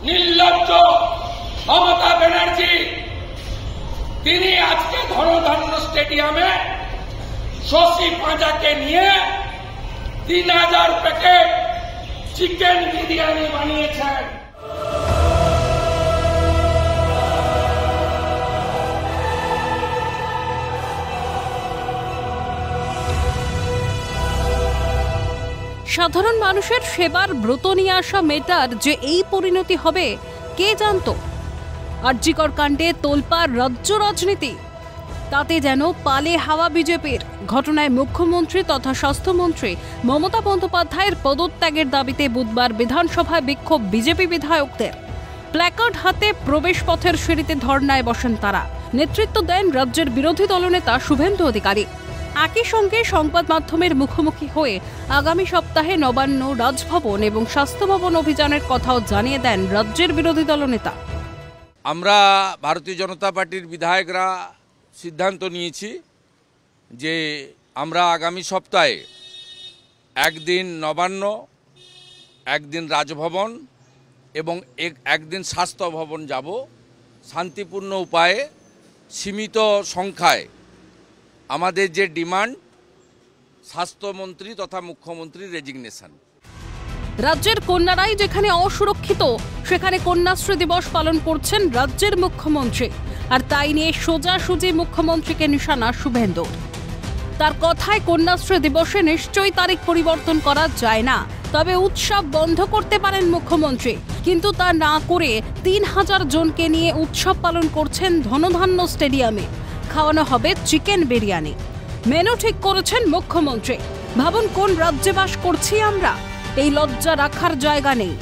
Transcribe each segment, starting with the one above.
নির্লজ্জ মমতা ব্যানার্জি তিনি আজকে ধনধান্য স্টেডিয়ামে শশী পাঁজাকে নিয়ে 3000 প্যাকেট চিকেন বিরিয়ানি বানিয়েছেন। সাধারণ মানুষের সেবার ব্রত নিয়ে আসা মেটার যে এই পরিণতি হবে কে জানত? আরজিকর কাণ্ডে তোলপাড় রাজ্য রাজনীতি, তাতে যেন পালে হাওয়া বিজেপির। ঘটনায় মুখ্যমন্ত্রী তথা স্বাস্থ্যমন্ত্রী মমতা বন্দ্যোপাধ্যায়ের পদত্যাগের দাবিতে বুধবার বিধানসভায় বিক্ষোভ বিজেপি বিধায়কদের। প্ল্যাকার্ড হাতে প্রবেশ পথের সিঁড়িতে ধর্নায় বসেন তারা। নেতৃত্ব দেন রাজ্যের বিরোধী দলনেতা শুভেন্দু অধিকারী। একই সঙ্গে সংবাদ মাধ্যমের মুখোমুখি হয়ে আগামী সপ্তাহে নবান্ন, রাজভবন এবং স্বাস্থ্য ভবন অভিযানের কথাও জানিয়ে দেন রাজ্যের বিরোধী দলনেতা। আমরা ভারতীয় জনতা পার্টির বিধায়করা সিদ্ধান্ত নিয়েছি যে আমরা আগামী সপ্তাহে একদিন নবান্ন, একদিন রাজভবন এবং একদিন স্বাস্থ্য ভবন যাব। শান্তিপূর্ণ উপায়ে সীমিত সংখ্যায় আমাদের যে ডিমান্ড, স্বাস্থ্যমন্ত্রী তথা মুখ্যমন্ত্রীর রেজিগনেশন। রাজ্যের কন্যারাই যেখানে অসুরক্ষিত সেখানে কন্যাশ্রী দিবস পালন করছেন রাজ্যের মুখ্যমন্ত্রী, আর তাই নিয়ে সোজাসুজি মুখ্যমন্ত্রীকে নিশানা শুভেন্দুর। তার কথায় কন্যাশ্রী দিবসে নিশ্চয়ই তারিখ পরিবর্তন করা যায় না, তবে উৎসব বন্ধ করতে পারেন মুখ্যমন্ত্রী। কিন্তু তা না করে 3000 জনকে নিয়ে উৎসব পালন করছেন ধনধান্য স্টেডিয়ামে। খাওয়ানো হবে চিকেন বিরিয়ানি। মেনু ঠিক করেছেন মুখ্যমন্ত্রী। ভাবুন কোন রাজ্যে বাস করছি আমরা? এই লজ্জা রাখার জায়গা নেই।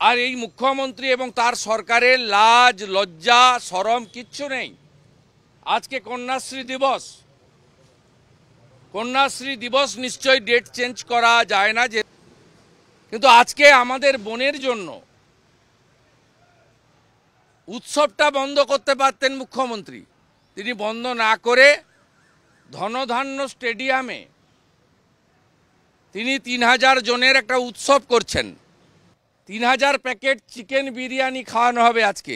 আর এই মুখ্যমন্ত্রী এবং তার সরকারের লাজ, লজ্জা, শরম কিচ্ছু নেই। আজকে কন্যাশ্রী দিবস, কন্যাশ্রী দিবস নিশ্চয়ই ডেট চেঞ্জ করা যায় না, যে কিন্তু আজকে আমাদের বোনের জন্য উৎসবটা বন্ধ করতে পারতেন মুখ্যমন্ত্রী। তিনি বন্ধ না করে ধনধান্য স্টেডিয়ামে তিনি 3000 জনের একটা উৎসব করছেন। 3000 প্যাকেট চিকেন বিরিয়ানি খাওয়ানো হবে আজকে।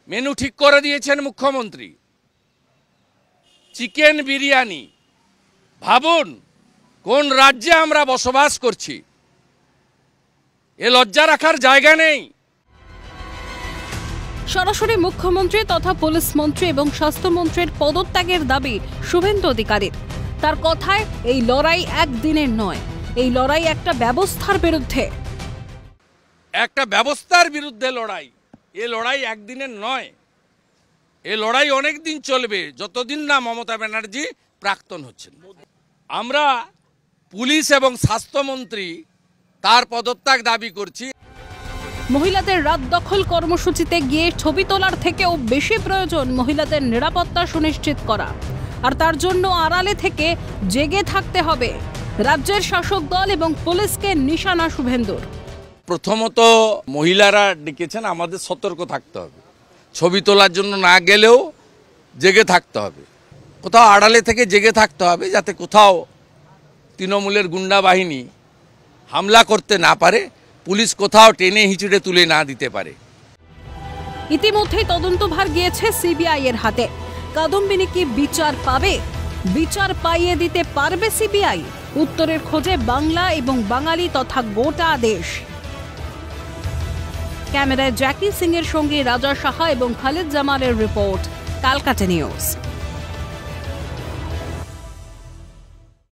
মেনু ঠিক করে দিয়েছেন মুখ্যমন্ত্রী, চিকেন বিরিয়ানি। ভাবুন কোন রাজ্যে আমরা বসবাস করছি? এ লজ্জা রাখার জায়গা নেই। সরাসরি মুখ্যমন্ত্রী তথা পুলিশ মন্ত্রী এবং স্বাস্থ্যমন্ত্রীর পদত্যাগের দাবি শুভেন্দু অধিকারীর। তার কথায় এই লড়াই একদিনের নয়, এই লড়াই একটা ব্যবস্থার বিরুদ্ধে। একটা ব্যবস্থার বিরুদ্ধে লড়াই। এ লড়াই একদিনের নয়, এ লড়াই অনেক দিন চলবে, যতদিন না মমতা ব্যানার্জি প্রাক্তন হচ্ছেন। আমরা পুলিশ এবং স্বাস্থ্যমন্ত্রী তার পদত্যাগ দাবি করছি। মহিলাদের রাত দখল কর্মসূচিতে গিয়ে ছবি তোলার থেকেও বেশি প্রয়োজন মহিলাদের নিরাপত্তা সুনিশ্চিত করা, আর তার জন্য আড়ালে থেকে জেগে থাকতে হবে রাজ্যের শাসক দল এবং পুলিশকে নিশানা শুভেন্দুর। প্রথমত মহিলারা ডেকেছেন, আমাদের সতর্ক থাকতে হবে। ছবি তোলার জন্য না গেলেও জেগে থাকতে হবে, কোথাও আড়ালে থেকে জেগে থাকতে হবে, যাতে কোথাও তৃণমূলের গুন্ডা বাহিনী হামলা করতে না পারে, পুলিশ কোথাও টেনে হিঁচড়ে তুলে না দিতে পারে। ইতিমধ্যেই তদন্তভার গিয়েছে সিবিআই এর হাতে। কাদম্বিনী কি বিচার পাবে? বিচার পাইয়ে দিতে পারবে সিবিআই? উত্তরের খোঁজে বাংলা এবং বাঙালি তথা গোটা দেশ। ক্যামেরায় জ্যাকি সিং এর সঙ্গে রাজা সাহা এবং খালিদ জামালের রিপোর্ট, ক্যালকাটা নিউজ।